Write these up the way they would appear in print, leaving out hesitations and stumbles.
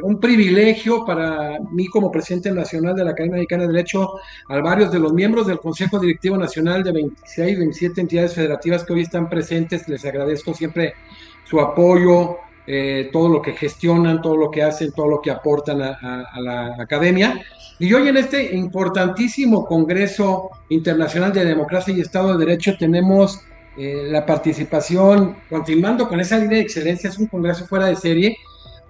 un privilegio para mí como presidente nacional de la Academia Mexicana de Derecho, a varios de los miembros del Consejo Directivo Nacional de 26, 27 entidades federativas que hoy están presentes. Les agradezco siempre su apoyo, todo lo que gestionan, todo lo que hacen, todo lo que aportan a la Academia. Y hoy en este importantísimo Congreso Internacional de Democracia y Estado de Derecho tenemos la participación, continuando con esa línea de excelencia. Es un congreso fuera de serie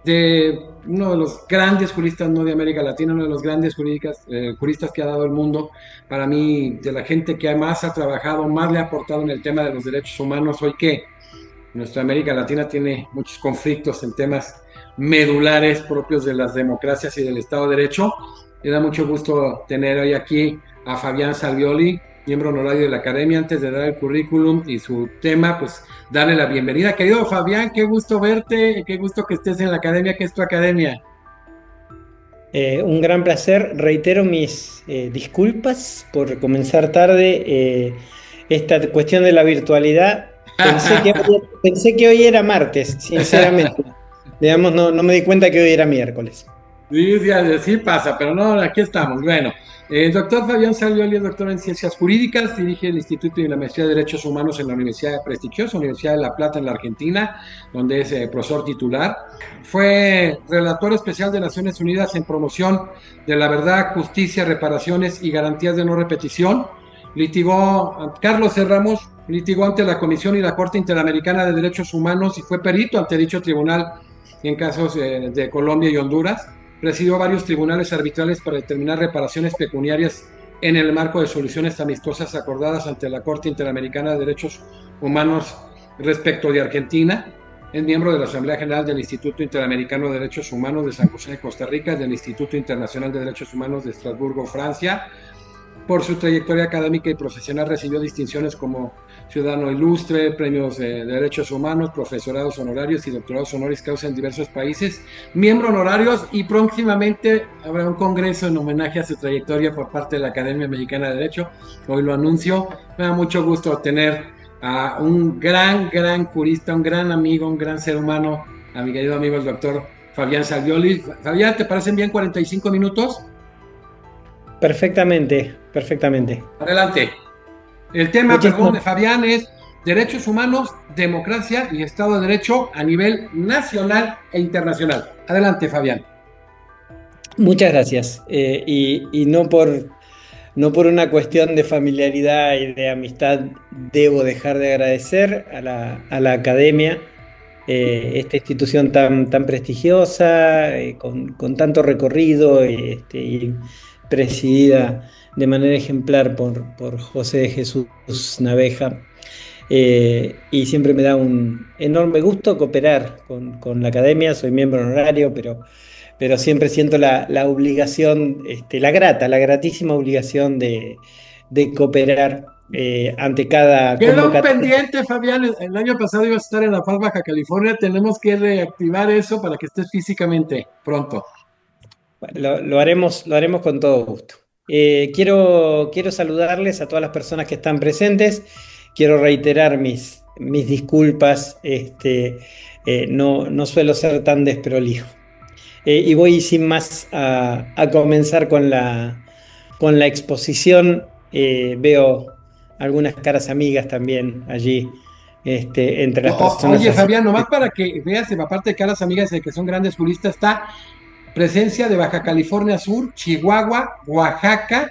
de uno de los grandes juristas, no de América Latina, uno de los grandes juristas que ha dado el mundo. Para mí, de la gente que más ha trabajado, más le ha aportado en el tema de los derechos humanos, hoy que nuestra América Latina tiene muchos conflictos en temas medulares propios de las democracias y del Estado de Derecho. Me da mucho gusto tener hoy aquí a Fabián Salvioli, miembro honorario de la Academia. Antes de dar el currículum y su tema, pues darle la bienvenida. Querido Fabián, qué gusto verte, qué gusto que estés en la Academia, que es tu Academia. Un gran placer. Reitero mis disculpas por comenzar tarde. Esta cuestión de la virtualidad, pensé que hoy era martes, sinceramente. Digamos, no me di cuenta que hoy era miércoles. Sí, sí, sí pasa, pero no, aquí estamos. Bueno, el doctor Fabián Salvioli es doctor en Ciencias Jurídicas, dirige el Instituto y la Maestría de Derechos Humanos en la prestigiosa Universidad de La Plata en la Argentina, donde es profesor titular. Fue relator especial de Naciones Unidas en promoción de la verdad, justicia, reparaciones y garantías de no repetición. Litigó, Carlos C. Ramos litigó ante la Comisión y la Corte Interamericana de Derechos Humanos y fue perito ante dicho tribunal en casos de Colombia y Honduras. Presidió varios tribunales arbitrales para determinar reparaciones pecuniarias en el marco de soluciones amistosas acordadas ante la Corte Interamericana de Derechos Humanos respecto de Argentina. Es miembro de la Asamblea General del Instituto Interamericano de Derechos Humanos de San José de Costa Rica, del Instituto Internacional de Derechos Humanos de Estrasburgo, Francia. Por su trayectoria académica y profesional recibió distinciones como Ciudadano Ilustre, premios de derechos humanos, profesorados honorarios y doctorados honoris causa en diversos países, miembro honorarios, y próximamente habrá un congreso en homenaje a su trayectoria por parte de la Academia Mexicana de Derecho. Hoy lo anuncio. Me da mucho gusto tener a un gran jurista, un gran amigo, un gran ser humano, a mi querido amigo el doctor Fabián Salvioli. Fabián, ¿te parecen bien 45 minutos? Perfectamente, perfectamente. Adelante. El tema, perdón, Muchísimas, de Fabián es derechos humanos, democracia y Estado de Derecho a nivel nacional e internacional. Adelante, Fabián. muchas gracias. Y no por una cuestión de familiaridad y de amistad, debo dejar de agradecer a la Academia, esta institución tan prestigiosa, con tanto recorrido, y presidida de manera ejemplar por José de Jesús Naveja. Y siempre me da un enorme gusto cooperar con la Academia. Soy miembro honorario, pero siempre siento la obligación, la gratísima obligación de cooperar ante cada Queda un convocatoria. pendiente, Fabián. El año pasado ibas a estar en La Paz, Baja California. Tenemos que reactivar eso para que estés físicamente pronto. Lo haremos con todo gusto. Quiero saludarles a todas las personas que están presentes. Quiero reiterar mis disculpas. No suelo ser tan desprolijo. Y voy sin más a comenzar con la exposición. Veo algunas caras amigas también allí, entre las personas Oye, Fabián, nomás asistentes. para que veas, aparte de que las amigas de que son grandes juristas, está presencia de Baja California Sur, Chihuahua, Oaxaca,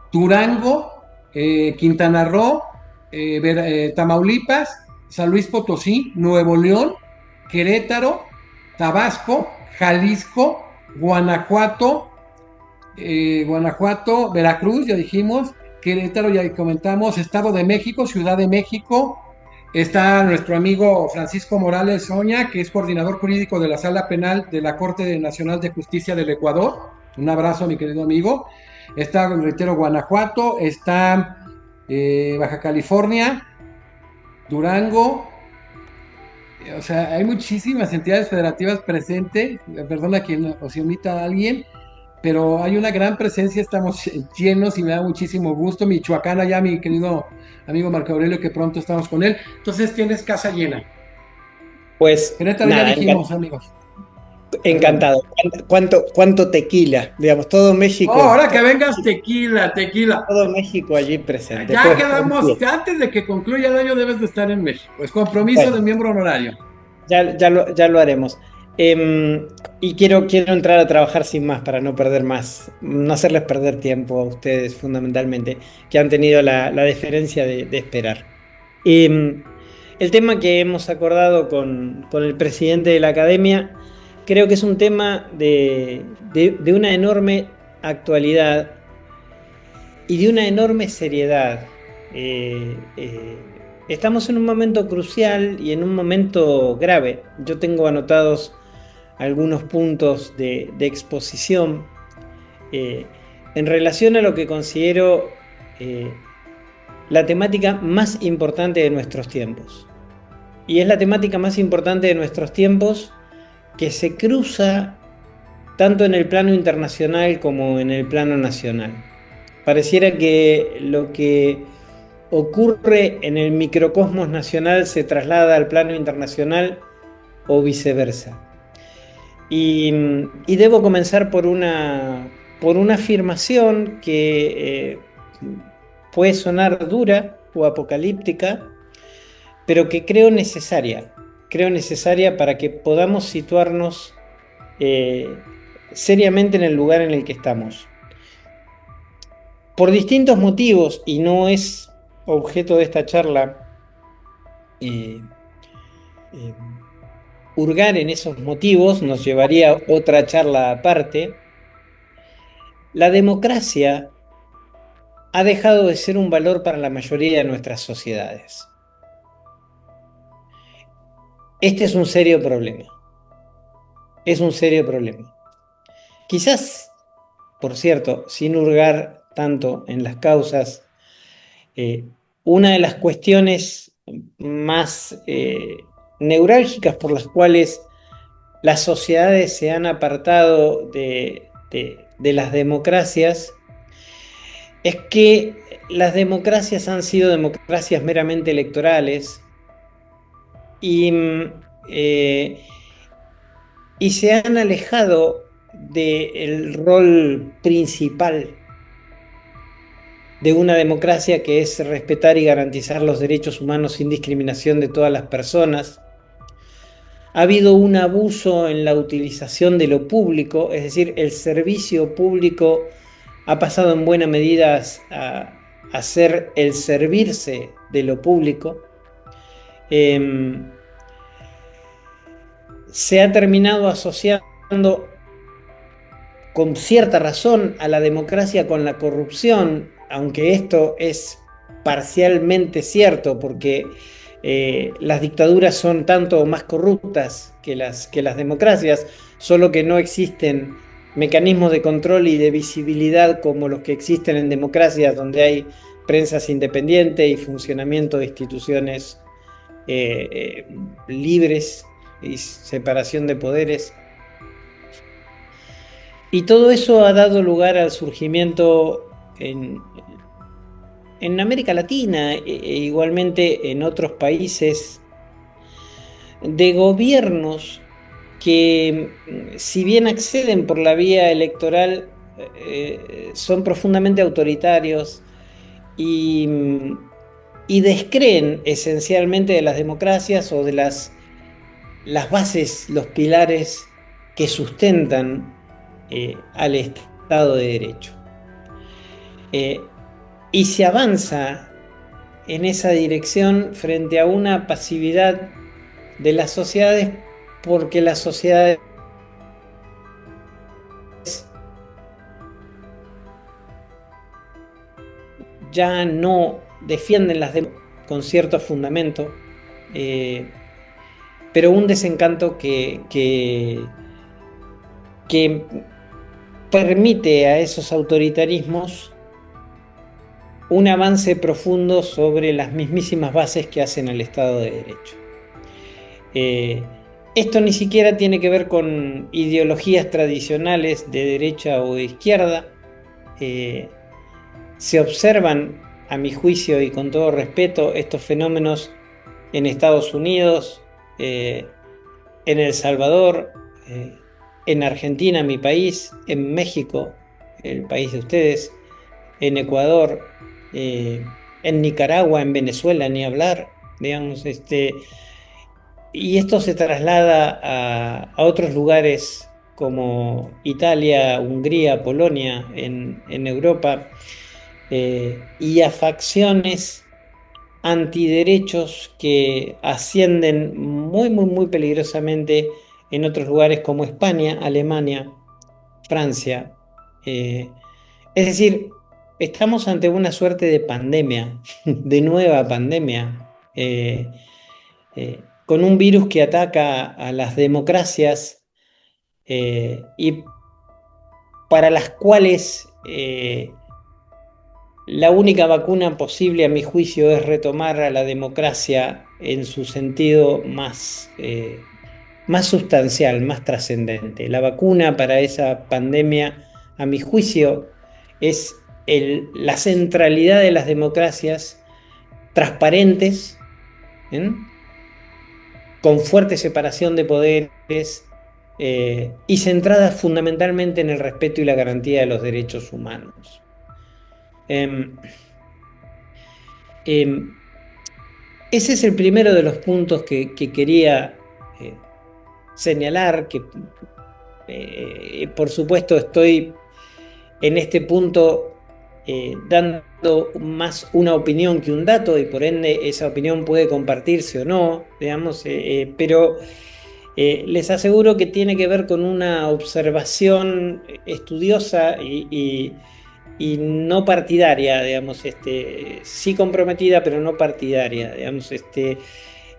Durango, Quintana Roo, Tamaulipas, San Luis Potosí, Nuevo León, Querétaro, Tabasco, Jalisco, Guanajuato, Veracruz, ya dijimos, Querétaro, ya comentamos, Estado de México, Ciudad de México. Está nuestro amigo Francisco Morales Oña, que es coordinador jurídico de la Sala Penal de la Corte Nacional de Justicia del Ecuador. Un abrazo, mi querido amigo. Está, reitero, Guanajuato, está Baja California, Durango. O sea, hay muchísimas entidades federativas presentes. Perdona quien os omita a alguien, pero hay una gran presencia, estamos llenos y me da muchísimo gusto. Michoacán, allá mi querido amigo Marco Aurelio, que pronto estamos con él. Entonces tienes casa llena. Pues Querétaro ya nada, dijimos, amigos. Encantado. ¿Cuánto tequila? Digamos, todo Oh, México, ahora que vengas, tequila, tequila. todo México allí presente. Ya Pues, quedamos, antes de que concluya el año debes de estar en México. Es compromiso de bueno, miembro honorario. ya lo haremos. Y quiero entrar a trabajar sin más para no perder más, no hacerles perder tiempo a ustedes fundamentalmente, que han tenido la deferencia de esperar. Em, el tema que hemos acordado con el presidente de la academia, creo que es un tema de una enorme actualidad y de una enorme seriedad. Estamos en un momento crucial y en un momento grave. Yo tengo anotados algunos puntos de exposición eh, en relación a lo que considero la temática más importante de nuestros tiempos. Y es la temática más importante de nuestros tiempos que se cruza tanto en el plano internacional como en el plano nacional. Pareciera que lo que ocurre en el microcosmos nacional se traslada al plano internacional o viceversa. Y debo comenzar por una afirmación que puede sonar dura o apocalíptica, pero que creo necesaria para que podamos situarnos seriamente en el lugar en el que estamos. Por distintos motivos, y no es objeto de esta charla eh, eh, hurgar en esos motivos, nos llevaría a otra charla aparte, la democracia ha dejado de ser un valor para la mayoría de nuestras sociedades. Este es un serio problema, es un serio problema. Quizás, por cierto, sin hurgar tanto en las causas, eh, una de las cuestiones más neurálgicas por las cuales las sociedades se han apartado de las democracias es que las democracias han sido democracias meramente electorales y, eh, y se han alejado del rol principal de una democracia, que es respetar y garantizar los derechos humanos sin discriminación de todas las personas. Ha habido un abuso en la utilización de lo público, es decir, el servicio público ha pasado en buena medida a ser el servirse de lo público. Se ha terminado asociando con cierta razón a la democracia con la corrupción, aunque esto es parcialmente cierto, porque las dictaduras son tanto o más corruptas que las democracias, solo que no existen mecanismos de control y de visibilidad como los que existen en democracias, donde hay prensas independientes y funcionamiento de instituciones libres y separación de poderes. Y todo eso ha dado lugar al surgimiento en América Latina e igualmente en otros países de gobiernos que, si bien acceden por la vía electoral, son profundamente autoritarios y, y descreen esencialmente de las democracias o de las bases, los pilares que sustentan al Estado de Derecho. Y se avanza en esa dirección frente a una pasividad de las sociedades, porque las sociedades ya no defienden las democracias con cierto fundamento, pero un desencanto que permite a esos autoritarismos un avance profundo sobre las mismísimas bases que hacen el Estado de Derecho. Esto ni siquiera tiene que ver con ideologías tradicionales de derecha o de izquierda. Se observan, a mi juicio y con todo respeto, estos fenómenos en Estados Unidos, en El Salvador, en Argentina, mi país, en México, el país de ustedes, en Ecuador, en Nicaragua, en Venezuela, ni hablar, digamos, y esto se traslada a otros lugares como Italia, Hungría, Polonia, en Europa, y a facciones antiderechos que ascienden muy, muy, muy peligrosamente en otros lugares como España, Alemania, Francia. Eh, es decir, estamos ante una suerte de pandemia, de nueva pandemia, con un virus que ataca a las democracias, y para las cuales la única vacuna posible, a mi juicio, es retomar a la democracia en su sentido más sustancial, más trascendente. La vacuna para esa pandemia, a mi juicio, es la centralidad de las democracias transparentes, ¿eh? Con fuerte separación de poderes, y centradas fundamentalmente en el respeto y la garantía de los derechos humanos. Em, em, Ese es el primero de los puntos que quería señalar, que por supuesto estoy en este punto dando más una opinión que un dato, y por ende esa opinión puede compartirse o no, digamos, pero les aseguro que tiene que ver con una observación estudiosa y no partidaria, digamos, sí comprometida, pero no partidaria, digamos,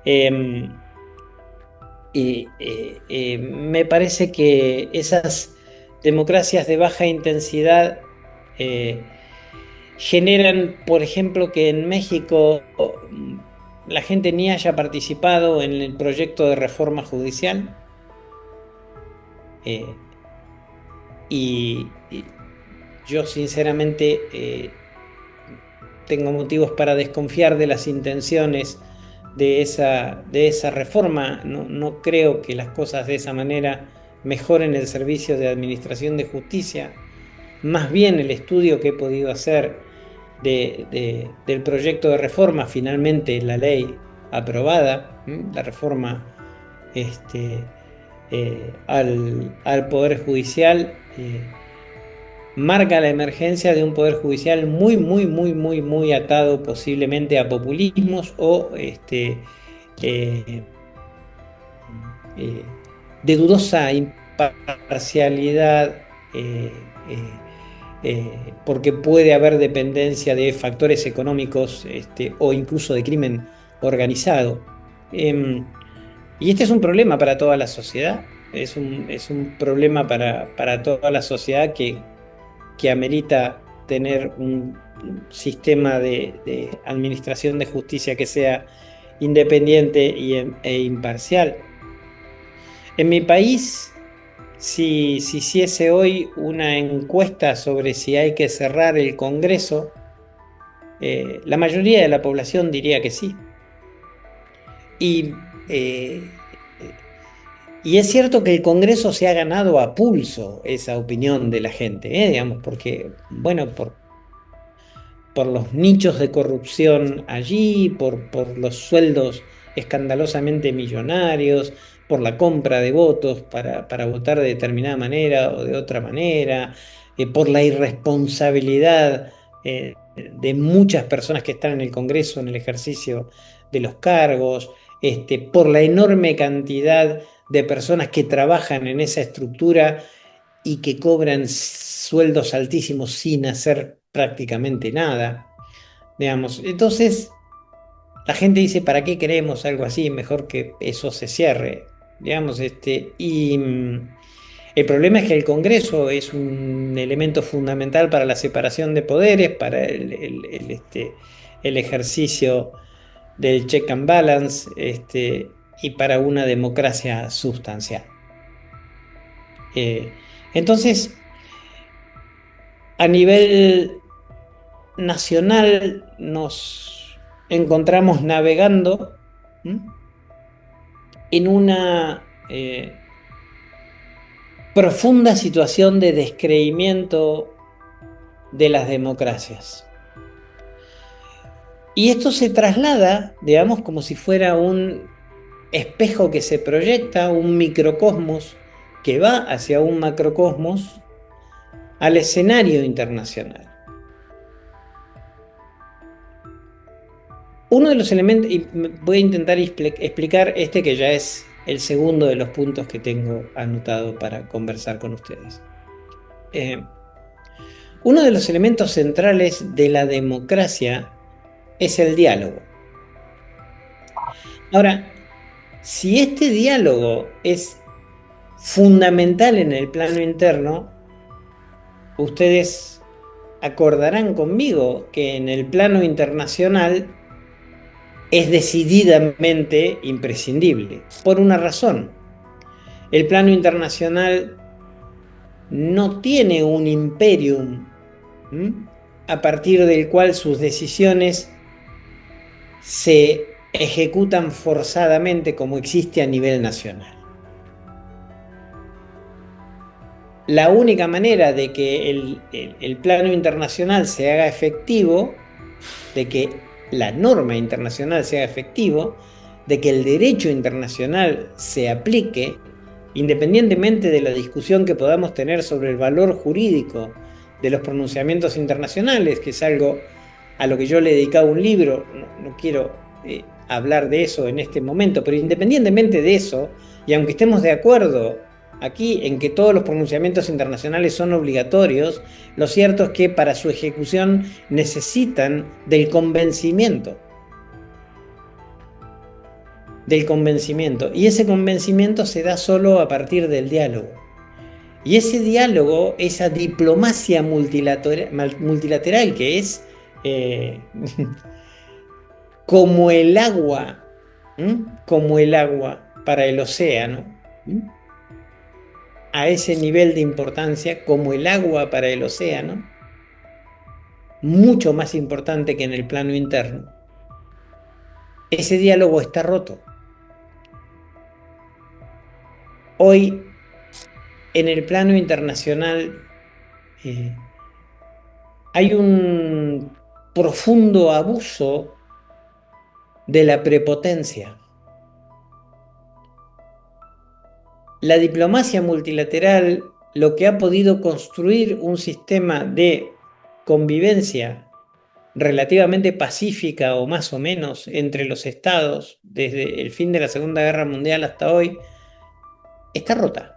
em, me parece que esas democracias de baja intensidad eh, generan, por ejemplo, que en México la gente ni haya participado en el proyecto de reforma judicial. eh, y yo sinceramente tengo motivos para desconfiar de las intenciones de esa reforma. No, no creo que las cosas de esa manera mejoren el servicio de administración de justicia. Más bien el estudio que he podido hacer del proyecto de reforma, finalmente la ley aprobada, la reforma al Poder Judicial, marca la emergencia de un Poder Judicial muy, muy, muy, muy, muy atado posiblemente a populismos o eh, de dudosa imparcialidad, porque puede haber dependencia de factores económicos, o incluso de crimen organizado. Y este es un problema para toda la sociedad, es un problema para toda la sociedad que amerita tener un sistema de administración de justicia que sea independiente e imparcial. En mi país, si se hiciese hoy una encuesta sobre si hay que cerrar el Congreso, la mayoría de la población diría que sí. Y, y es cierto que el Congreso se ha ganado a pulso esa opinión de la gente, digamos, porque, bueno, por los nichos de corrupción allí, por los sueldos escandalosamente millonarios, por la compra de votos para votar de determinada manera o de otra manera, por la irresponsabilidad de muchas personas que están en el Congreso en el ejercicio de los cargos, por la enorme cantidad de personas que trabajan en esa estructura y que cobran sueldos altísimos sin hacer prácticamente nada, digamos. Entonces, la gente dice, ¿para qué queremos algo así? Mejor que eso se cierre, digamos, el problema es que el Congreso es un elemento fundamental para la separación de poderes, para el ejercicio del check and balance, y para una democracia sustancial. Entonces, a nivel nacional nos encontramos navegando, ¿m?, en una profunda situación de descreimiento de las democracias. Y esto se traslada, digamos, como si fuera un espejo que se proyecta, un microcosmos que va hacia un macrocosmos, al escenario internacional. Uno de los elementos, y voy a intentar explicar este que ya es el segundo de los puntos que tengo anotado para conversar con ustedes. Uno de los elementos centrales de la democracia es el diálogo. Ahora, si este diálogo es fundamental en el plano interno, ustedes acordarán conmigo que en el plano internacional es decididamente imprescindible, por una razón. El plano internacional no tiene un imperium a partir del cual sus decisiones se ejecutan forzadamente como existe a nivel nacional. La única manera de que el plano internacional se haga efectivo, de que la norma internacional sea efectivo, de que el derecho internacional se aplique, independientemente de la discusión que podamos tener sobre el valor jurídico de los pronunciamientos internacionales, que es algo a lo que yo le he dedicado un libro, no quiero hablar de eso en este momento, pero independientemente de eso, y aunque estemos de acuerdo aquí en que todos los pronunciamientos internacionales son obligatorios, lo cierto es que para su ejecución necesitan del convencimiento. Y ese convencimiento se da solo a partir del diálogo. Y ese diálogo, esa diplomacia multilateral que es como el agua para el océano, a ese nivel de importancia, como el agua para el océano, mucho más importante que en el plano interno. Ese diálogo está roto. Hoy, en el plano internacional, hay un profundo abuso de la prepotencia. La diplomacia multilateral lo que ha podido construir un sistema de convivencia relativamente pacífica o más o menos entre los estados desde el fin de la Segunda Guerra Mundial hasta hoy, está rota.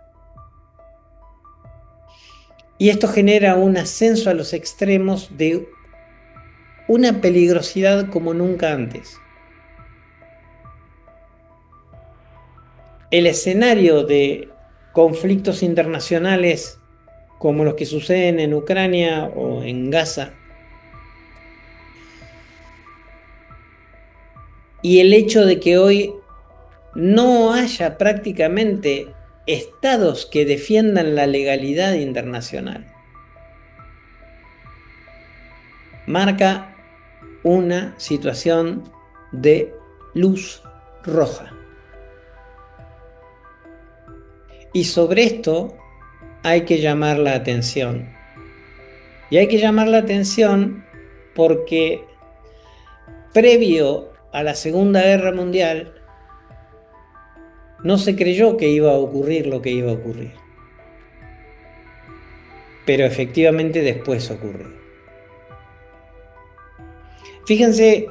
Y esto genera un ascenso a los extremos de una peligrosidad como nunca antes. El escenario de conflictos internacionales como los que suceden en Ucrania o en Gaza, y el hecho de que hoy no haya prácticamente estados que defiendan la legalidad internacional, marca una situación de luz roja. Y sobre esto hay que llamar la atención. Y hay que llamar la atención porque previo a la Segunda Guerra Mundial no se creyó que iba a ocurrir lo que iba a ocurrir. Pero efectivamente después ocurrió. Fíjense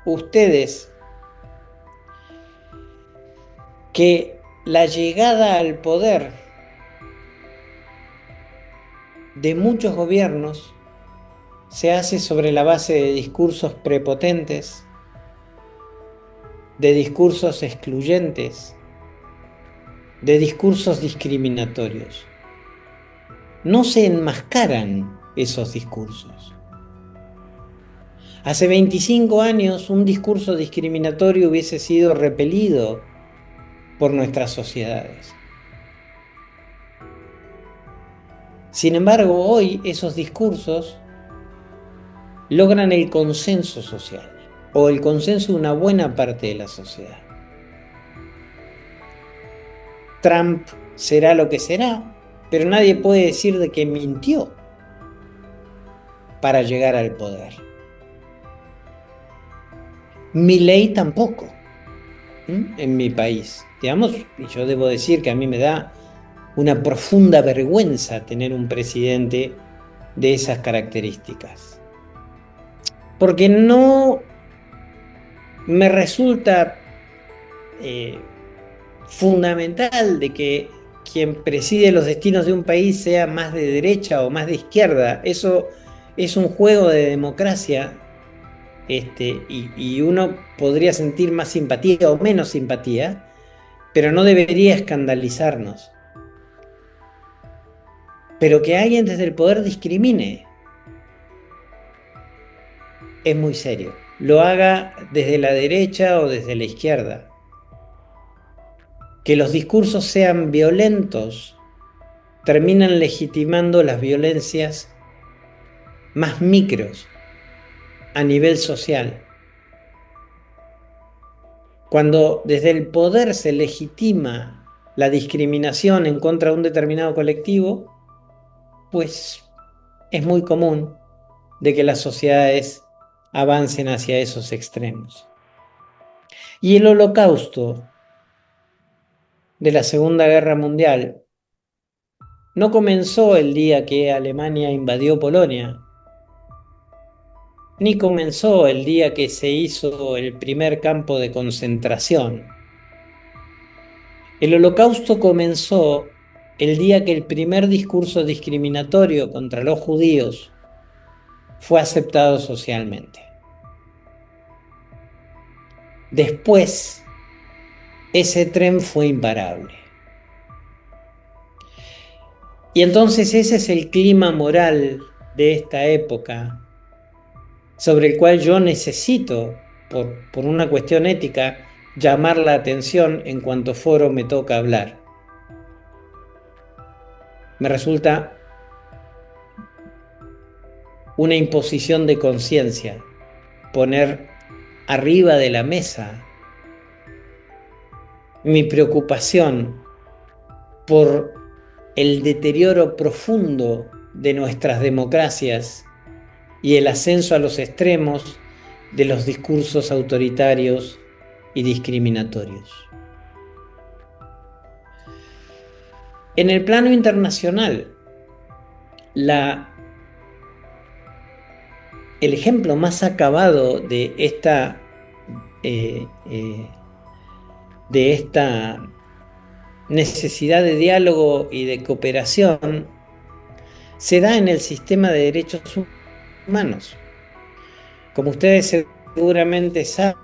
ustedes que la llegada al poder de muchos gobiernos se hace sobre la base de discursos prepotentes, de discursos excluyentes, de discursos discriminatorios. No se enmascaran esos discursos. Hace 25 años un discurso discriminatorio hubiese sido repelido por nuestras sociedades. Sin embargo, hoy esos discursos logran el consenso social o el consenso de una buena parte de la sociedad. Trump será lo que será, pero nadie puede decir de que mintió para llegar al poder. Milei tampoco, en mi país. Digamos, y yo debo decir que a mí me da una profunda vergüenza tener un presidente de esas características. Porque no me resulta fundamental de que quien preside los destinos de un país sea más de derecha o más de izquierda. Eso es un juego de democracia, y uno podría sentir más simpatía o menos simpatía, pero no debería escandalizarnos. Pero que alguien desde el poder discrimine es muy serio. Lo haga desde la derecha o desde la izquierda. Que los discursos sean violentos terminan legitimando las violencias más micros a nivel social. Cuando desde el poder se legitima la discriminación en contra de un determinado colectivo, pues es muy común de que las sociedades avancen hacia esos extremos. Y el Holocausto de la Segunda Guerra Mundial no comenzó el día que Alemania invadió Polonia, ni comenzó el día que se hizo el primer campo de concentración. El Holocausto comenzó el día que el primer discurso discriminatorio contra los judíos fue aceptado socialmente. Después, ese tren fue imparable. Y entonces ese es el clima moral de esta época, sobre el cual yo necesito, por una cuestión ética, llamar la atención en cuanto foro me toca hablar. Me resulta una imposición de conciencia poner arriba de la mesa mi preocupación por el deterioro profundo de nuestras democracias y el ascenso a los extremos de los discursos autoritarios y discriminatorios. En el plano internacional, el ejemplo más acabado de esta necesidad de diálogo y de cooperación se da en el sistema de derechos humanos. Como ustedes seguramente saben,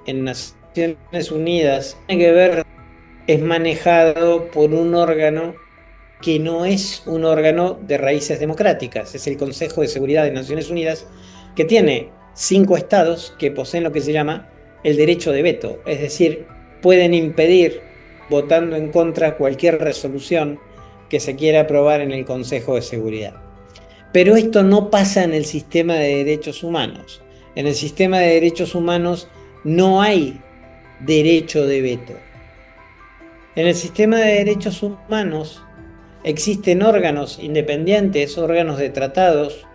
en Naciones Unidas, tiene que ver, es manejado por un órgano que no es un órgano de raíces democráticas, es el Consejo de Seguridad de Naciones Unidas, que tiene 5 estados que poseen lo que se llama el derecho de veto, es decir, pueden impedir, votando en contra, cualquier resolución que se quiera aprobar en el Consejo de Seguridad. Pero esto no pasa en el sistema de derechos humanos. En el sistema de derechos humanos no hay derecho de veto. En el sistema de derechos humanos existen órganos independientes, órganos de tratados,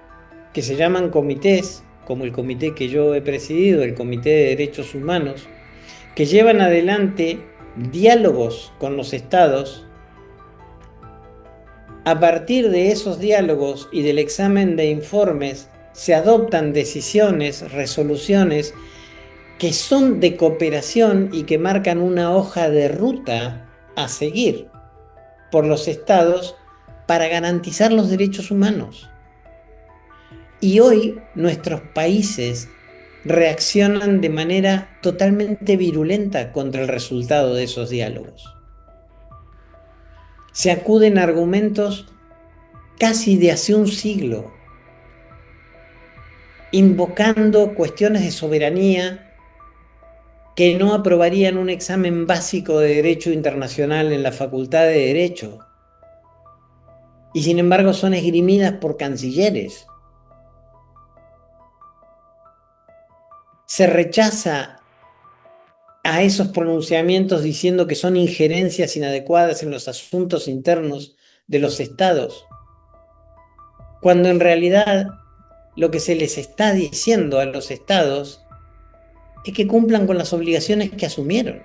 que se llaman comités, como el comité que yo he presidido, el Comité de Derechos Humanos, que llevan adelante diálogos con los estados. A partir de esos diálogos y del examen de informes, se adoptan decisiones, resoluciones que son de cooperación y que marcan una hoja de ruta a seguir por los estados para garantizar los derechos humanos. Y hoy nuestros países reaccionan de manera totalmente virulenta contra el resultado de esos diálogos. Se acuden a argumentos casi de hace un siglo, invocando cuestiones de soberanía que no aprobarían un examen básico de Derecho Internacional en la Facultad de Derecho, y sin embargo son esgrimidas por cancilleres. Se rechaza a esos pronunciamientos diciendo que son injerencias inadecuadas en los asuntos internos de los estados, cuando en realidad lo que se les está diciendo a los estados es que cumplan con las obligaciones que asumieron.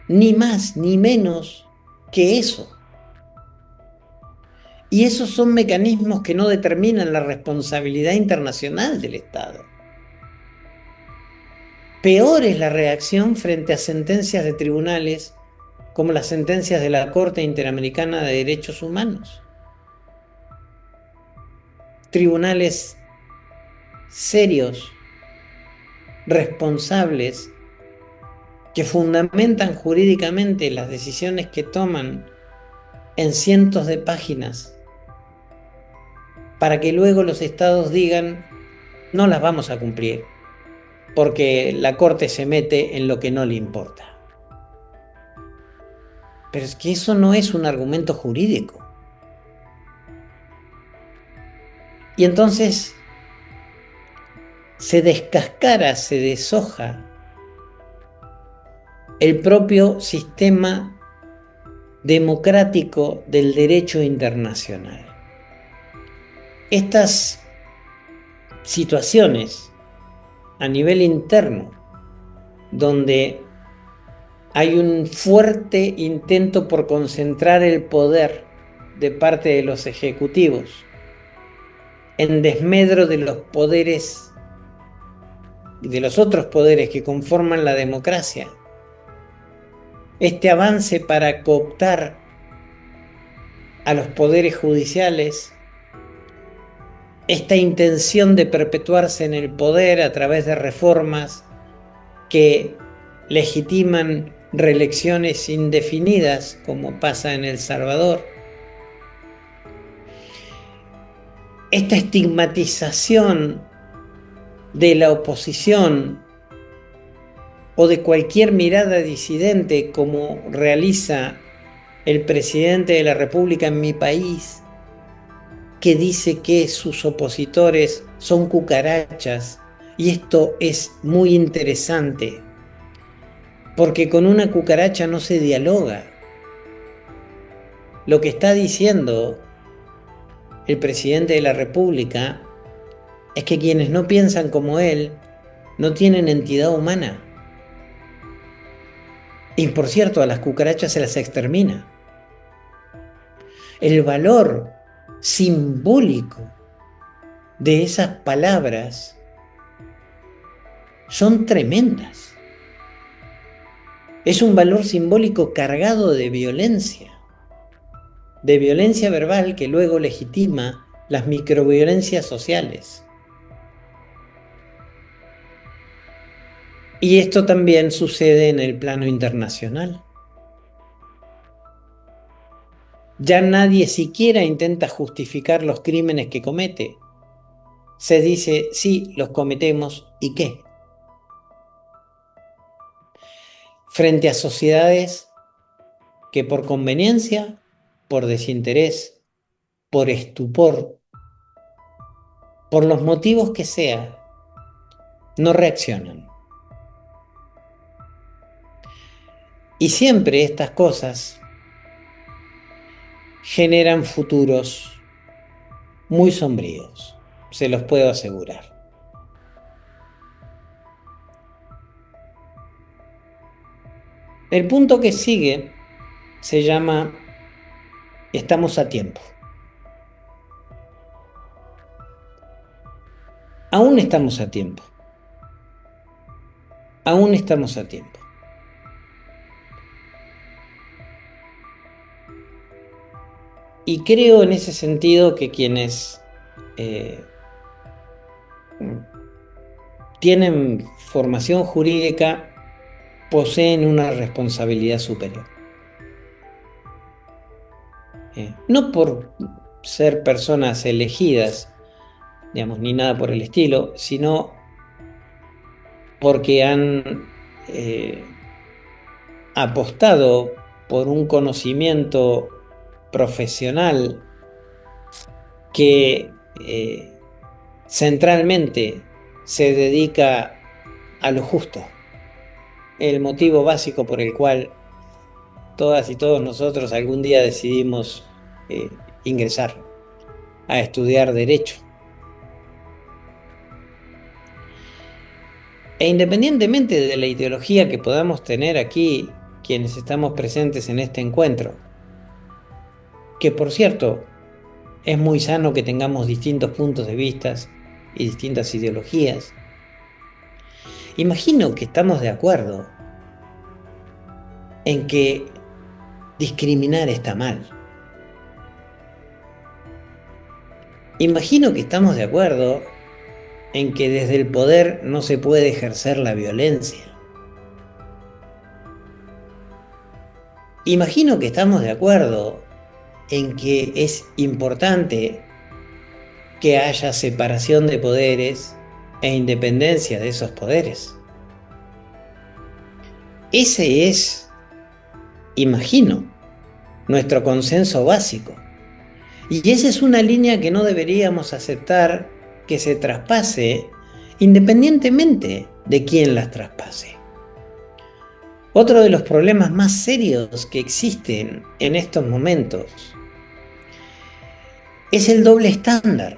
Ni más ni menos que eso. Y esos son mecanismos que no determinan la responsabilidad internacional del Estado. Peor es la reacción frente a sentencias de tribunales como las sentencias de la Corte Interamericana de Derechos Humanos. Tribunales serios, responsables, que fundamentan jurídicamente las decisiones que toman en cientos de páginas, para que luego los estados digan, no las vamos a cumplir, porque la Corte se mete en lo que no le importa. Pero es que eso no es un argumento jurídico. Y entonces se descascara, se deshoja el propio sistema democrático del derecho internacional. Estas situaciones a nivel interno, donde hay un fuerte intento por concentrar el poder de parte de los ejecutivos en desmedro de los poderes, de los otros poderes que conforman la democracia. Este avance para cooptar a los poderes judiciales, esta intención de perpetuarse en el poder a través de reformas que legitiman reelecciones indefinidas, como pasa en El Salvador. Esta estigmatización de la oposición o de cualquier mirada disidente, como realiza el presidente de la República en mi país, que dice que sus opositores son cucarachas. Y esto es muy interesante, porque con una cucaracha no se dialoga. Lo que está diciendo el presidente de la República es que quienes no piensan como él no tienen entidad humana. Y por cierto, a las cucarachas se las extermina. El valor simbólico de esas palabras son tremendas. Es un valor simbólico cargado de violencia verbal que luego legitima las microviolencias sociales. Y esto también sucede en el plano internacional. Ya nadie siquiera intenta justificar los crímenes que comete. Se dice, sí, los cometemos, ¿y qué? Frente a sociedades que por conveniencia, por desinterés, por estupor, por los motivos que sea, no reaccionan. Y siempre estas cosas generan futuros muy sombríos, se los puedo asegurar. El punto que sigue se llama estamos a tiempo. Aún estamos a tiempo. Aún estamos a tiempo. Y creo en ese sentido que quienes tienen formación jurídica poseen una responsabilidad superior. No por ser personas elegidas, digamos, ni nada por el estilo, sino porque han apostado por un conocimiento profesional que centralmente se dedica a lo justo, el motivo básico por el cual todas y todos nosotros algún día decidimos ingresar a estudiar derecho. E independientemente de la ideología que podamos tener aquí, quienes estamos presentes en este encuentro, que por cierto, es muy sano que tengamos distintos puntos de vista y distintas ideologías, imagino que estamos de acuerdo en que discriminar está mal. Imagino que estamos de acuerdo en que desde el poder no se puede ejercer la violencia. Imagino que estamos de acuerdo en que es importante que haya separación de poderes e independencia de esos poderes. Ese es, imagino, nuestro consenso básico. Y esa es una línea que no deberíamos aceptar que se traspase independientemente de quién las traspase. Otro de los problemas más serios que existen en estos momentos es el doble estándar.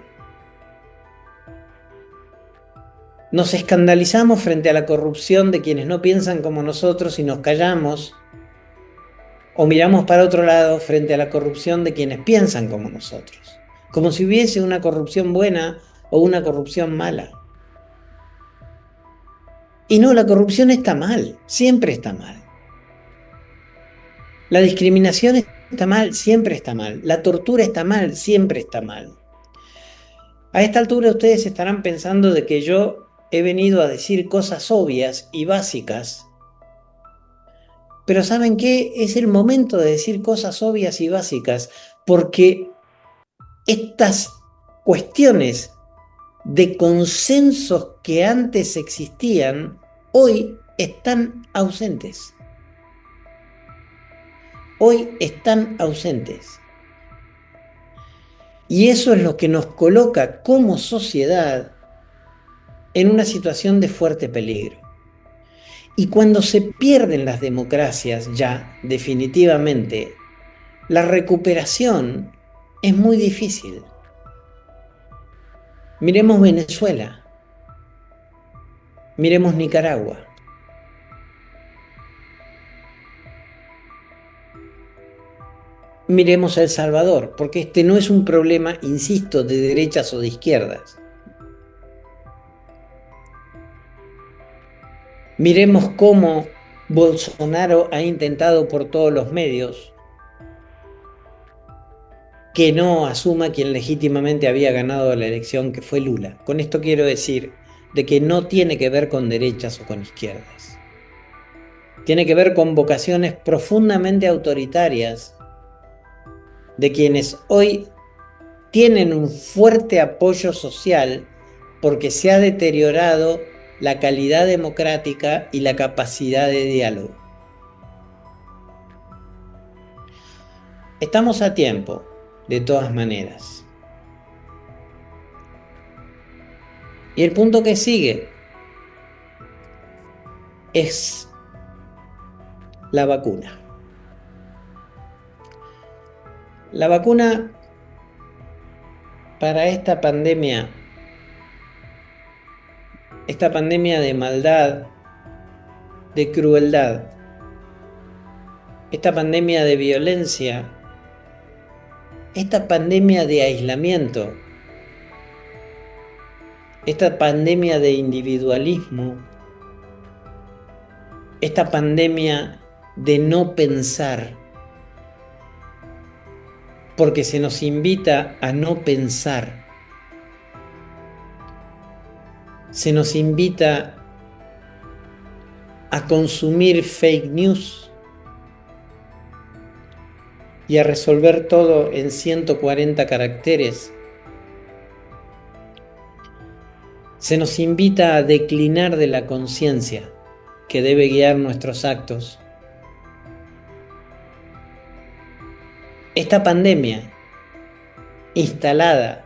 Nos escandalizamos frente a la corrupción de quienes no piensan como nosotros y nos callamos, o miramos para otro lado frente a la corrupción de quienes piensan como nosotros, como si hubiese una corrupción buena o una corrupción mala. Y no, la corrupción está mal, siempre está mal. La discriminación está mal, siempre está mal. La tortura está mal, siempre está mal. A esta altura ustedes estarán pensando de que yo he venido a decir cosas obvias y básicas, pero ¿saben qué? Es el momento de decir cosas obvias y básicas, porque estas cuestiones de consensos que antes existían, hoy están ausentes. Hoy están ausentes. Y eso es lo que nos coloca como sociedad en una situación de fuerte peligro. Y cuando se pierden las democracias ya definitivamente, la recuperación es muy difícil. Miremos Venezuela, miremos Nicaragua. Miremos a El Salvador, porque este no es un problema, insisto, de derechas o de izquierdas. Miremos cómo Bolsonaro ha intentado por todos los medios que no asuma quien legítimamente había ganado la elección, que fue Lula. Con esto quiero decir de que no tiene que ver con derechas o con izquierdas. Tiene que ver con vocaciones profundamente autoritarias de quienes hoy tienen un fuerte apoyo social porque se ha deteriorado la calidad democrática y la capacidad de diálogo. Estamos a tiempo, de todas maneras. Y el punto que sigue es la vacuna. La vacuna para esta pandemia de maldad, de crueldad, esta pandemia de violencia, esta pandemia de aislamiento, esta pandemia de individualismo, esta pandemia de no pensar, porque se nos invita a no pensar, se nos invita a consumir fake news y a resolver todo en 140 caracteres. Se nos invita a declinar de la conciencia que debe guiar nuestros actos. Esta pandemia instalada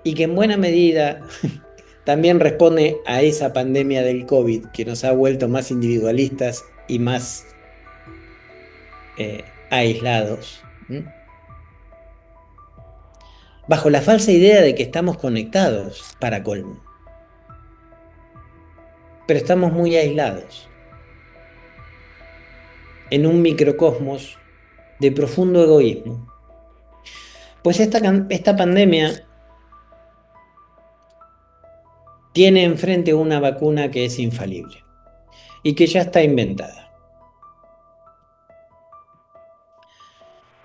y que en buena medida también responde a esa pandemia del COVID que nos ha vuelto más individualistas y más aislados, bajo la falsa idea de que estamos conectados, para colmo, pero estamos muy aislados en un microcosmos de profundo egoísmo. Pues esta pandemia tiene enfrente una vacuna que es infalible y que ya está inventada.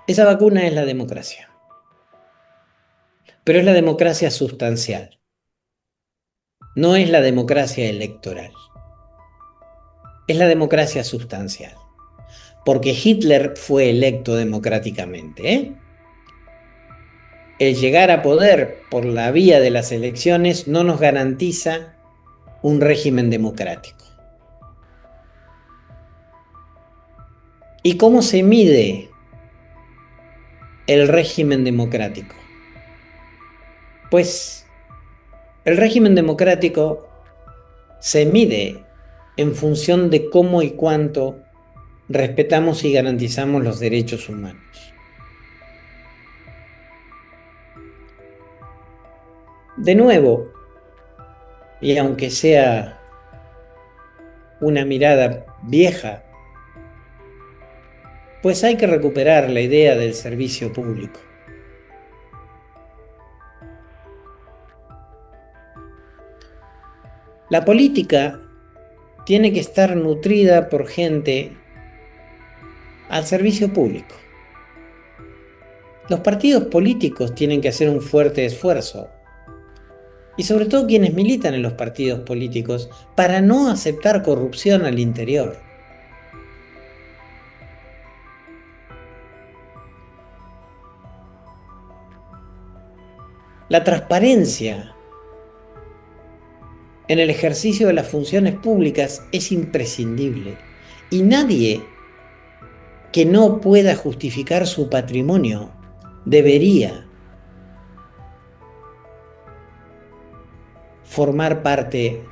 Esa vacuna es la democracia, pero es la democracia sustancial, no es la democracia electoral, es la democracia sustancial, porque Hitler fue electo democráticamente, ¿eh? El llegar a poder por la vía de las elecciones no nos garantiza un régimen democrático. ¿Y cómo se mide el régimen democrático? Pues el régimen democrático se mide en función de cómo y cuánto respetamos y garantizamos los derechos humanos. De nuevo, y aunque sea una mirada vieja, pues hay que recuperar la idea del servicio público. La política tiene que estar nutrida por gente al servicio público. Los partidos políticos tienen que hacer un fuerte esfuerzo, y sobre todo quienes militan en los partidos políticos, para no aceptar corrupción al interior. La transparencia en el ejercicio de las funciones públicas es imprescindible, y nadie que no pueda justificar su patrimonio debería formar parte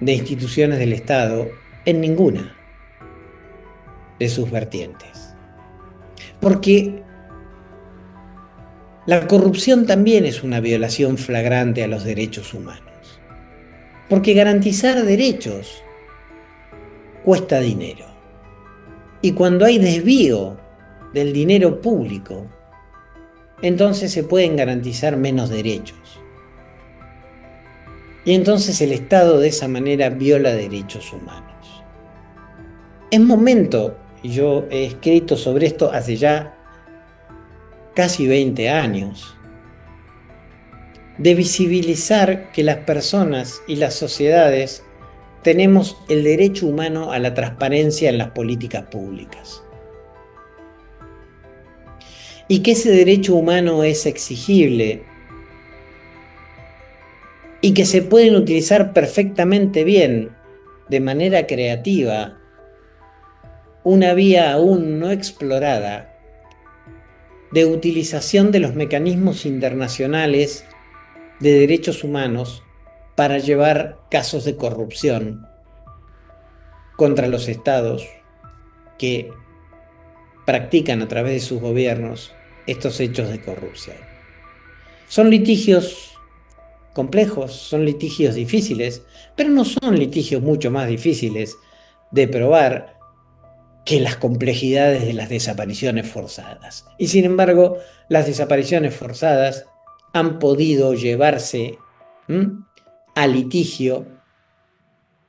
de instituciones del Estado en ninguna de sus vertientes. Porque la corrupción también es una violación flagrante a los derechos humanos. Porque garantizar derechos cuesta dinero. Y cuando hay desvío del dinero público, entonces se pueden garantizar menos derechos. Y entonces el Estado de esa manera viola derechos humanos. Es momento, y yo he escrito sobre esto hace ya casi 20 años, de visibilizar que las personas y las sociedades tenemos el derecho humano a la transparencia en las políticas públicas. Y que ese derecho humano es exigible y que se pueden utilizar perfectamente bien, de manera creativa, una vía aún no explorada de utilización de los mecanismos internacionales de derechos humanos para llevar casos de corrupción contra los estados que practican a través de sus gobiernos estos hechos de corrupción. Son litigios complejos, son litigios difíciles, pero no son litigios mucho más difíciles de probar que las complejidades de las desapariciones forzadas. Y sin embargo, las desapariciones forzadas han podido llevarse a litigio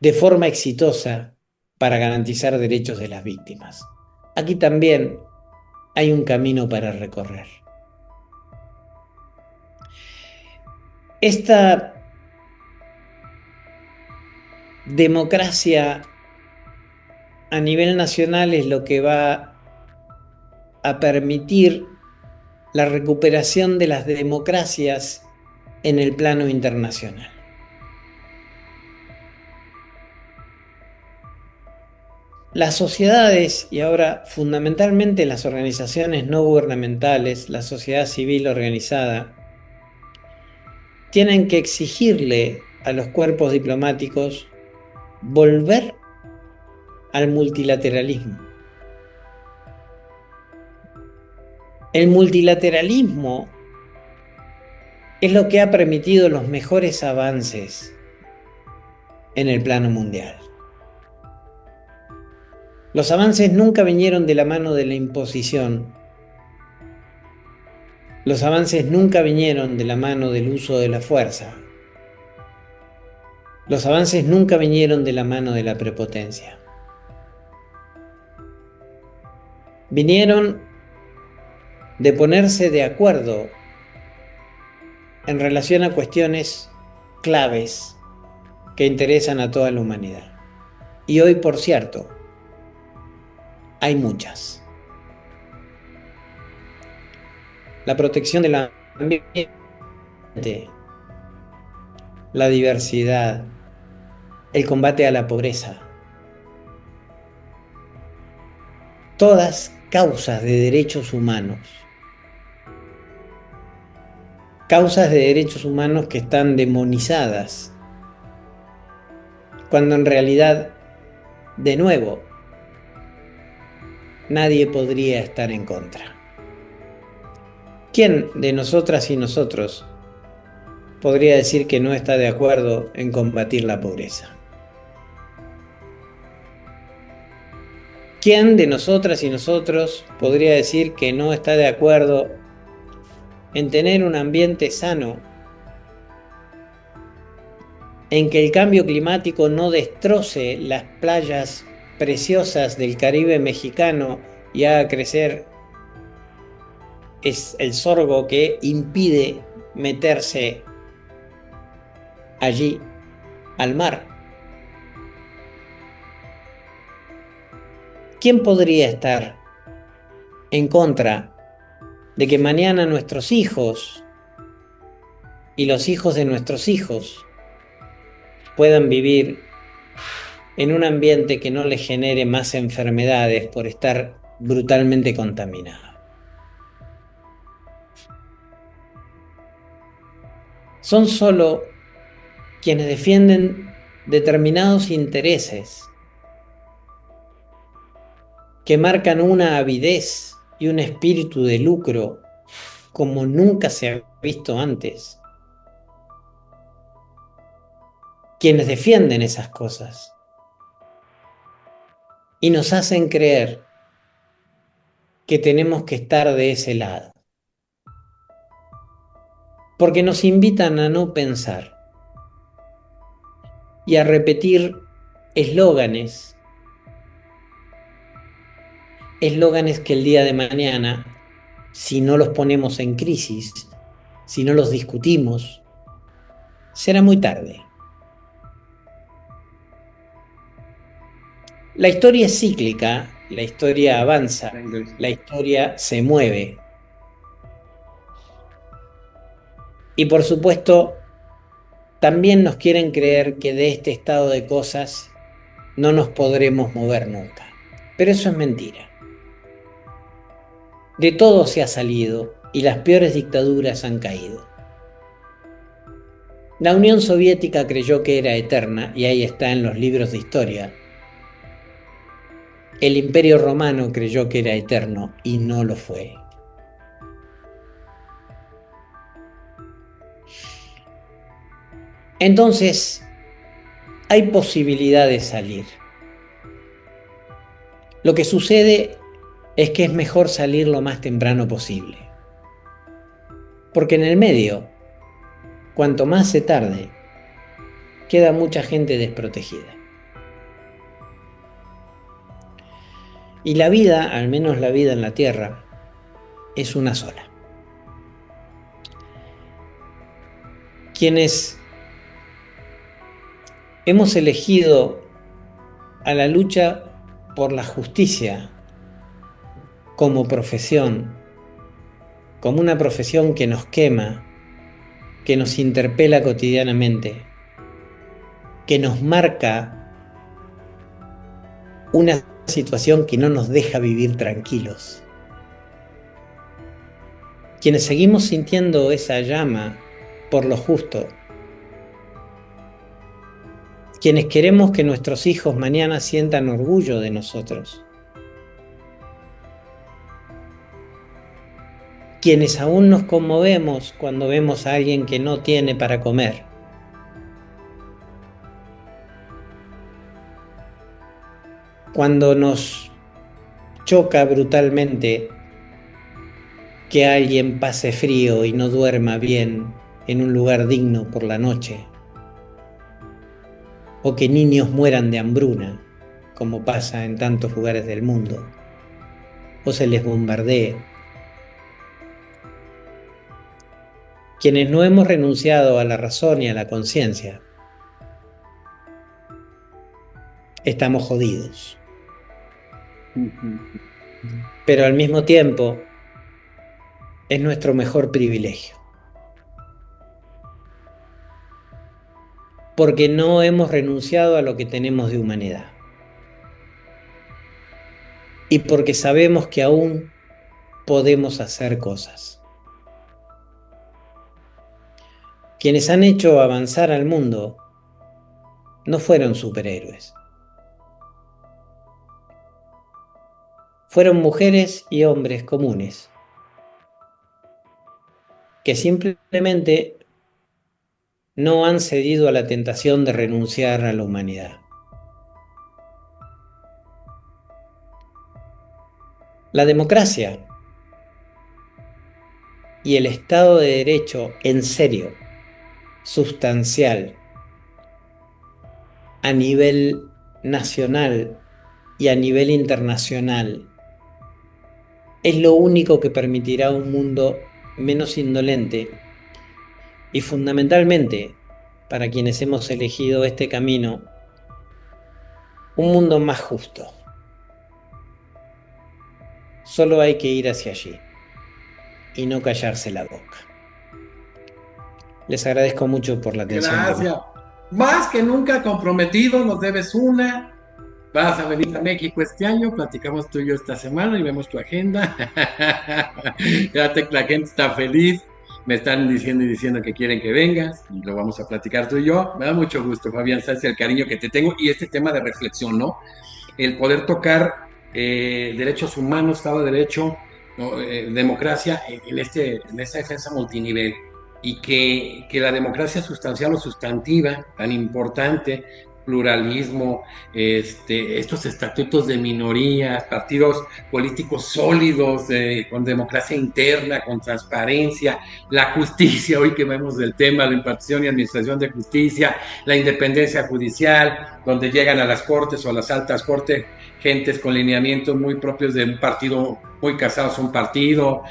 de forma exitosa para garantizar derechos de las víctimas. Aquí también hay un camino para recorrer. Esta democracia a nivel nacional es lo que va a permitir la recuperación de las democracias en el plano internacional. Las sociedades, y ahora fundamentalmente las organizaciones no gubernamentales, la sociedad civil organizada, tienen que exigirle a los cuerpos diplomáticos volver al multilateralismo. El multilateralismo es lo que ha permitido los mejores avances en el plano mundial. Los avances nunca vinieron de la mano de la imposición. Los avances nunca vinieron de la mano del uso de la fuerza. Los avances nunca vinieron de la mano de la prepotencia. Vinieron de ponerse de acuerdo en relación a cuestiones claves que interesan a toda la humanidad. Y hoy, por cierto, hay muchas. La protección del ambiente, la diversidad, el combate a la pobreza. Todas causas de derechos humanos. Causas de derechos humanos que están demonizadas, cuando en realidad, de nuevo, nadie podría estar en contra. ¿Quién de nosotras y nosotros podría decir que no está de acuerdo en combatir la pobreza? ¿Quién de nosotras y nosotros podría decir que no está de acuerdo en tener un ambiente sano, en que el cambio climático no destroce las playas preciosas del Caribe mexicano y haga crecer el sorgo que impide meterse allí al mar? ¿Quién podría estar en contra de que mañana nuestros hijos y los hijos de nuestros hijos puedan vivir en un ambiente que no les genere más enfermedades por estar brutalmente contaminado? Son solo quienes defienden determinados intereses que marcan una avidez y un espíritu de lucro como nunca se ha visto antes. Quienes defienden esas cosas y nos hacen creer que tenemos que estar de ese lado, porque nos invitan a no pensar y a repetir eslóganes que el día de mañana, si no los ponemos en crisis, si no los discutimos, será muy tarde. La historia es cíclica, la historia avanza, la historia se mueve. Y por supuesto, también nos quieren creer que de este estado de cosas no nos podremos mover nunca. Pero eso es mentira. De todo se ha salido y las peores dictaduras han caído. La Unión Soviética creyó que era eterna, y ahí está en los libros de historia. El Imperio Romano creyó que era eterno y no lo fue. Entonces, hay posibilidad de salir. Lo que sucede es que es mejor salir lo más temprano posible. Porque en el medio, cuanto más se tarde, queda mucha gente desprotegida. Y la vida, al menos la vida en la Tierra, es una sola. Quienes hemos elegido a la lucha por la justicia como profesión, como una profesión que nos quema, que nos interpela cotidianamente, que nos marca una situación que no nos deja vivir tranquilos. Quienes seguimos sintiendo esa llama por lo justo, quienes queremos que nuestros hijos mañana sientan orgullo de nosotros, quienes aún nos conmovemos cuando vemos a alguien que no tiene para comer, cuando nos choca brutalmente que alguien pase frío y no duerma bien en un lugar digno por la noche, o que niños mueran de hambruna, como pasa en tantos lugares del mundo, o se les bombardee. Quienes no hemos renunciado a la razón y a la conciencia, estamos jodidos. Pero al mismo tiempo, es nuestro mejor privilegio. Porque no hemos renunciado a lo que tenemos de humanidad. Y porque sabemos que aún podemos hacer cosas. Quienes han hecho avanzar al mundo no fueron superhéroes. Fueron mujeres y hombres comunes que simplemente no han cedido a la tentación de renunciar a la humanidad. La democracia y el Estado de Derecho en serio, sustancial, a nivel nacional y a nivel internacional, es lo único que permitirá un mundo menos indolente y fundamentalmente, para quienes hemos elegido este camino, un mundo más justo. Solo hay que ir hacia allí y no callarse la boca. Les agradezco mucho por la atención. Gracias. Más que nunca comprometido, nos debes una. Vas a venir a México este año, platicamos tú y yo esta semana y vemos tu agenda. La gente está feliz, me están diciendo y diciendo que quieren que vengas y lo vamos a platicar tú y yo. Me da mucho gusto, Fabián, sabes el cariño que te tengo y este tema de reflexión, ¿no? El poder tocar derechos humanos, Estado de Derecho, ¿no? Democracia en esta defensa multinivel y que la democracia sustancial o sustantiva, tan importante, pluralismo, estos estatutos de minorías, partidos políticos sólidos, con democracia interna, con transparencia, la justicia, hoy que vemos del tema, la impartición y administración de justicia, la independencia judicial, donde llegan a las cortes o a las altas cortes gentes con lineamientos muy propios de un partido, muy casados a un partido,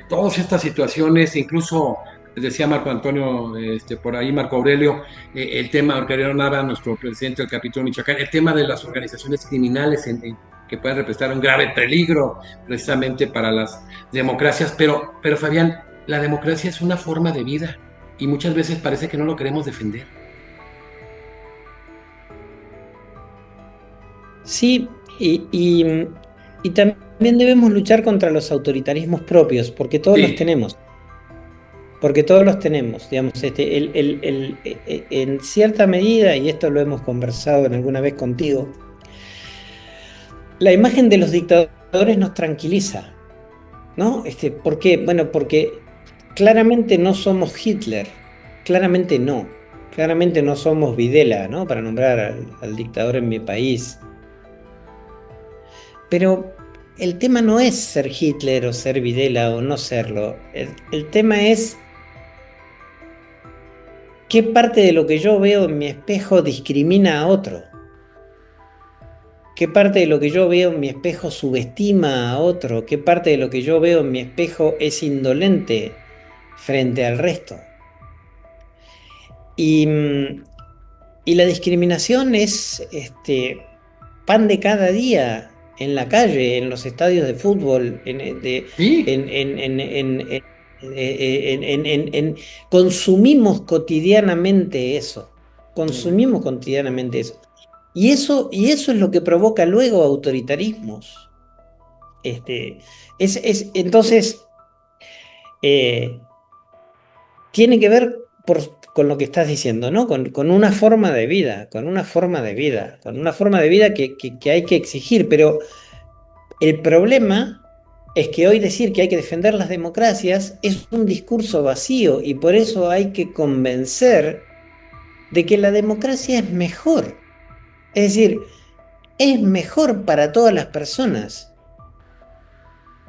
todas estas situaciones, incluso decía Marco Antonio, por ahí Marco Aurelio, el tema, Aurelio Nava, nuestro presidente del capítulo Michoacán, el tema de las organizaciones criminales que pueden representar un grave peligro precisamente para las democracias, pero Fabián, la democracia es una forma de vida y muchas veces parece que no lo queremos defender. Sí, y también debemos luchar contra los autoritarismos propios, porque todos los tenemos. Porque todos los tenemos, digamos, en cierta medida, y esto lo hemos conversado en alguna vez contigo, la imagen de los dictadores nos tranquiliza, ¿no? ¿Por qué? Bueno, porque claramente no somos Hitler, claramente no somos Videla, ¿no? Para nombrar al dictador en mi país. Pero el tema no es ser Hitler o ser Videla o no serlo, el tema es ¿qué parte de lo que yo veo en mi espejo discrimina a otro? ¿Qué parte de lo que yo veo en mi espejo subestima a otro? ¿Qué parte de lo que yo veo en mi espejo es indolente frente al resto? Y la discriminación es pan de cada día en la calle, en los estadios de fútbol, consumimos cotidianamente eso. Consumimos cotidianamente eso. Y eso es lo que provoca luego autoritarismos. Entonces, tiene que ver con lo que estás diciendo, ¿no? Con una forma de vida, con una forma de vida, con una forma de vida que hay que exigir, pero el problema es que hoy decir que hay que defender las democracias es un discurso vacío y por eso hay que convencer de que la democracia es mejor. Es decir, es mejor para todas las personas.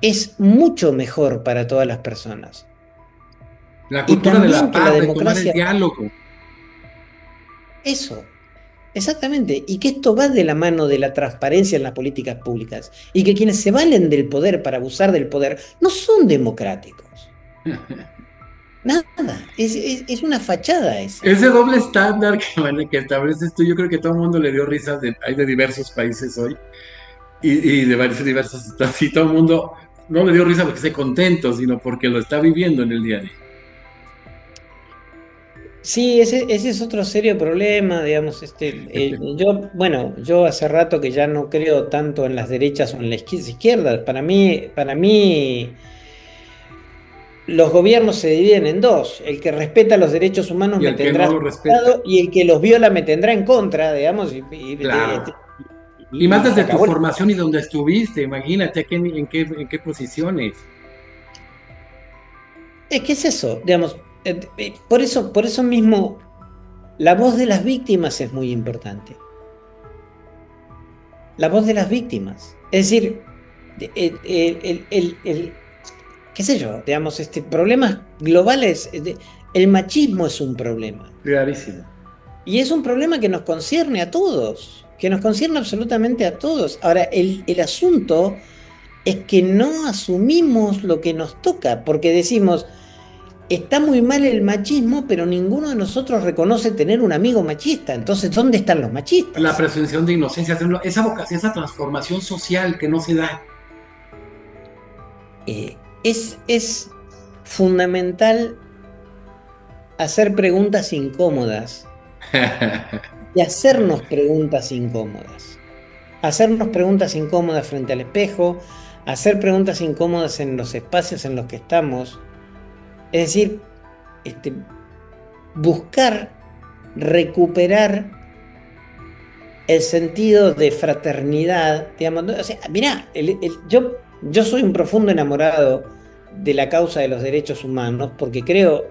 Es mucho mejor para todas las personas. La Y cultura de la también que la paz, retomar el democracia, diálogo. eso, exactamente, y que esto va de la mano de la transparencia en las políticas públicas, y que quienes se valen del poder para abusar del poder no son democráticos. Nada, es una fachada esa. Ese doble estándar que estableces tú, yo creo que todo el mundo le dio risas, hay de diversos países hoy y de varios diversos estados, y todo el mundo no le dio risa porque esté contento, sino porque lo está viviendo en el día a día. Sí, ese es otro serio problema, digamos, yo hace rato que ya no creo tanto en las derechas o en las izquierdas. Para mí, los gobiernos se dividen en dos. El que respeta los derechos humanos Y me el que tendrá no a su lo respeta, lado y el que los viola me tendrá en contra, digamos, claro. Y más y se desde tu acabó. formación y donde estuviste, imagínate en qué posiciones. Es que es eso, digamos, por eso mismo la voz de las víctimas es muy importante. La voz de las víctimas. Es decir, qué sé yo, digamos, problemas globales, el machismo es un problema. Clarísimo. Y es un problema que nos concierne a todos, que nos concierne absolutamente a todos. Ahora, el asunto es que no asumimos lo que nos toca, porque decimos, está muy mal el machismo, pero ninguno de nosotros reconoce tener un amigo machista. Entonces, ¿dónde están los La machistas? presunción de inocencia, esa vocación, esa transformación social que no se da. Es fundamental hacer preguntas incómodas y hacernos preguntas incómodas. Hacernos preguntas incómodas frente al espejo, hacer preguntas incómodas en los espacios en los que estamos. Es decir, este, buscar recuperar el sentido de fraternidad, digamos, ¿no? O sea, mirá, yo soy un profundo enamorado de la causa de los derechos humanos porque creo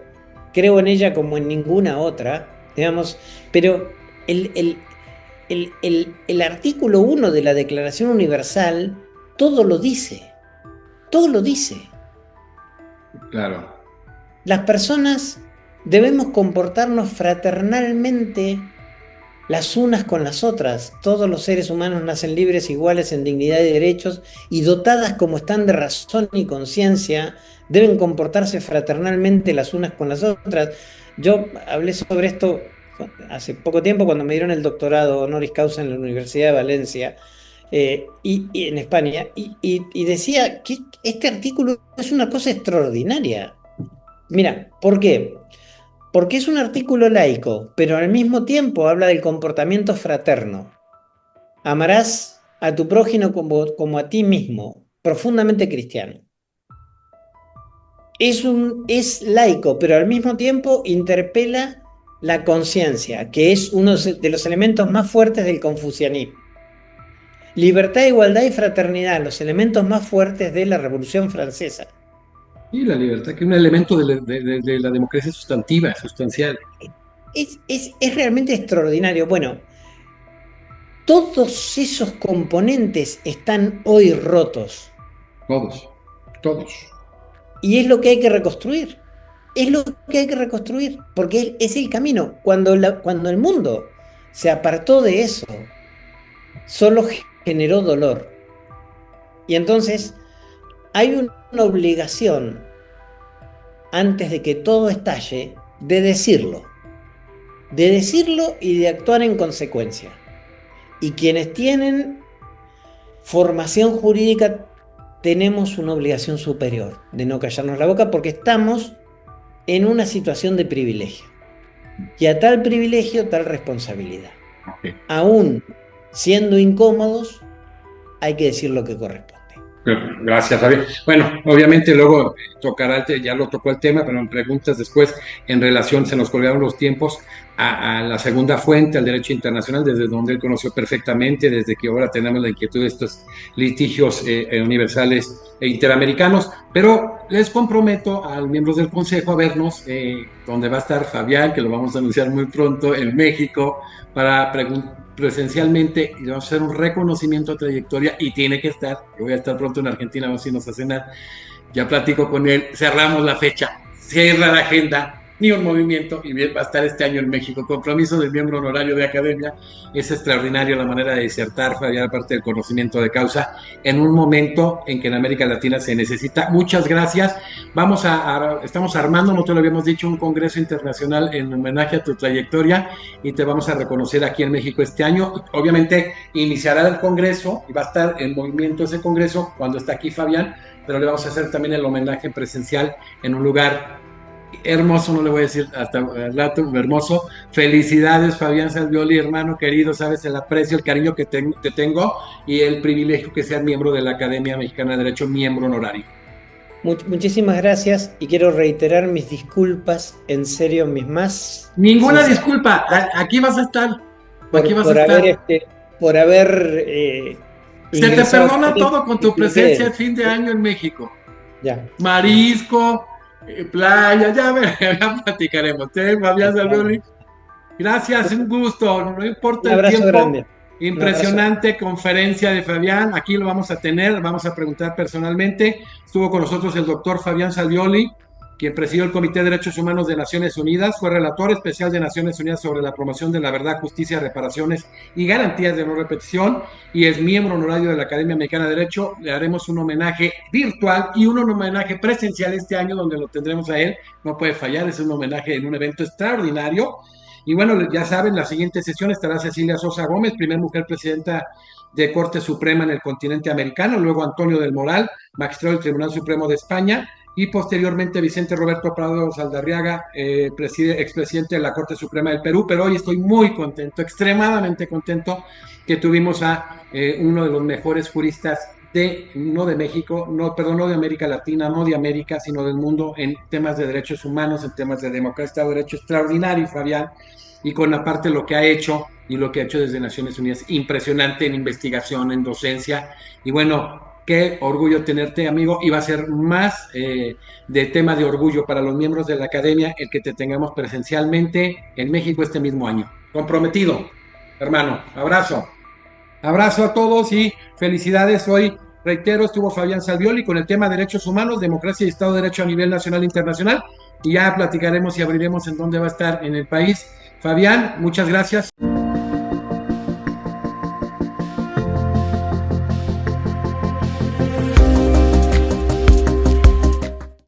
en ella como en ninguna otra, digamos, pero el artículo 1 de la Declaración Universal todo lo dice, todo lo dice. Claro. Las personas debemos comportarnos fraternalmente las unas con las otras. Todos los seres humanos nacen libres, iguales en dignidad y derechos, y dotadas como están de razón y conciencia, deben comportarse fraternalmente las unas con las otras. Yo hablé sobre esto hace poco tiempo cuando me dieron el doctorado honoris causa en la Universidad de Valencia, y en España, y decía que este artículo es una cosa extraordinaria. Mira, ¿por qué? Porque es un artículo laico, pero al mismo tiempo habla del comportamiento fraterno. Amarás a tu prójimo como a ti mismo, profundamente cristiano. Es laico, pero al mismo tiempo interpela la conciencia, que es uno de los elementos más fuertes del confucianismo. Libertad, igualdad y fraternidad, los elementos más fuertes de la Revolución Francesa. Y la libertad, que es un elemento de la democracia sustantiva, sustancial. Es realmente extraordinario. Bueno, todos esos componentes están hoy rotos. Todos, todos. Y es lo que hay que reconstruir. Es lo que hay que reconstruir. Porque es el camino. Cuando el mundo se apartó de eso, solo generó dolor. Y entonces hay una obligación, antes de que todo estalle, de decirlo. De decirlo y de actuar en consecuencia. Y quienes tienen formación jurídica tenemos una obligación superior de no callarnos la boca porque estamos en una situación de privilegio. Y a tal privilegio, tal responsabilidad. Ok. Aún siendo incómodos, hay que decir lo que corresponde. Gracias, Javier. Bueno, obviamente luego tocará, ya lo tocó el tema, pero en preguntas después, en relación, se nos colgaron los tiempos a la segunda fuente, al derecho internacional, desde donde él conoció perfectamente, desde que ahora tenemos la inquietud de estos litigios universales e interamericanos. Pero les comprometo a los miembros del Consejo a vernos, donde va a estar Fabián, que lo vamos a anunciar muy pronto en México, para presencialmente, y vamos a hacer un reconocimiento de trayectoria, y tiene que estar. Yo voy a estar pronto en Argentina, vamos a irnos a cenar, ya platico con él, cerramos la fecha, cierra la agenda, ni un movimiento, y bien, va a estar este año en México. Compromiso del miembro honorario de academia. Es extraordinario la manera de disertar, Fabián, aparte del conocimiento de causa, en un momento en que en América Latina se necesita. Muchas gracias. Estamos armando, no te lo habíamos dicho, un congreso internacional en homenaje a tu trayectoria, y te vamos a reconocer aquí en México este año. Obviamente iniciará el congreso y va a estar en movimiento ese congreso cuando está aquí Fabián, pero le vamos a hacer también el homenaje presencial en un lugar hermoso, no le voy a decir hasta el rato, hermoso. Felicidades, Fabián Salvioli, hermano querido, sabes el aprecio, el cariño que te tengo, y el privilegio que seas miembro de la Academia Mexicana de Derecho, miembro honorario. Muchísimas gracias, y quiero reiterar mis disculpas, en serio, mis más Ninguna sinceras, disculpa, aquí vas a estar. Aquí vas a por estar. haber, por haber Se te ingresado perdona todo con tu presencia el de fin de año en México. Ya. Marisco, playa, ya platicaremos. Fabián Salvioli, gracias, un gusto, no importa Un el abrazo tiempo. grande. Impresionante conferencia de Fabián, aquí lo vamos a tener, vamos a preguntar personalmente. Estuvo con nosotros el doctor Fabián Salvioli, quien presidió el Comité de Derechos Humanos de Naciones Unidas, fue relator especial de Naciones Unidas sobre la promoción de la verdad, justicia, reparaciones y garantías de no repetición, y es miembro honorario de la Academia Mexicana de Derecho. Le haremos un homenaje virtual y un homenaje presencial este año, donde lo tendremos a él, no puede fallar, es un homenaje en un evento extraordinario. Y bueno, ya saben, la siguiente sesión estará Cecilia Sosa Gómez, primera mujer presidenta de Corte Suprema en el continente americano, luego Antonio del Moral, magistrado del Tribunal Supremo de España, y posteriormente Vicente Roberto Prado Saldarriaga, expresidente de la Corte Suprema del Perú. Pero hoy estoy muy contento, extremadamente contento, que tuvimos a uno de los mejores juristas no de México, no de América Latina, no de América, sino del mundo, en temas de derechos humanos, en temas de democracia, Estado de Derecho. Extraordinario, Fabián, y con aparte lo que ha hecho y lo que ha hecho desde Naciones Unidas, impresionante en investigación, en docencia. Y bueno, qué orgullo tenerte, amigo, y va a ser más de tema de orgullo para los miembros de la academia el que te tengamos presencialmente en México este mismo año. Comprometido, hermano. Abrazo. Abrazo a todos y felicidades. Hoy, reitero, estuvo Fabián Salvioli con el tema derechos humanos, democracia y Estado de Derecho a nivel nacional e internacional, y ya platicaremos y abriremos en dónde va a estar en el país. Fabián, muchas gracias.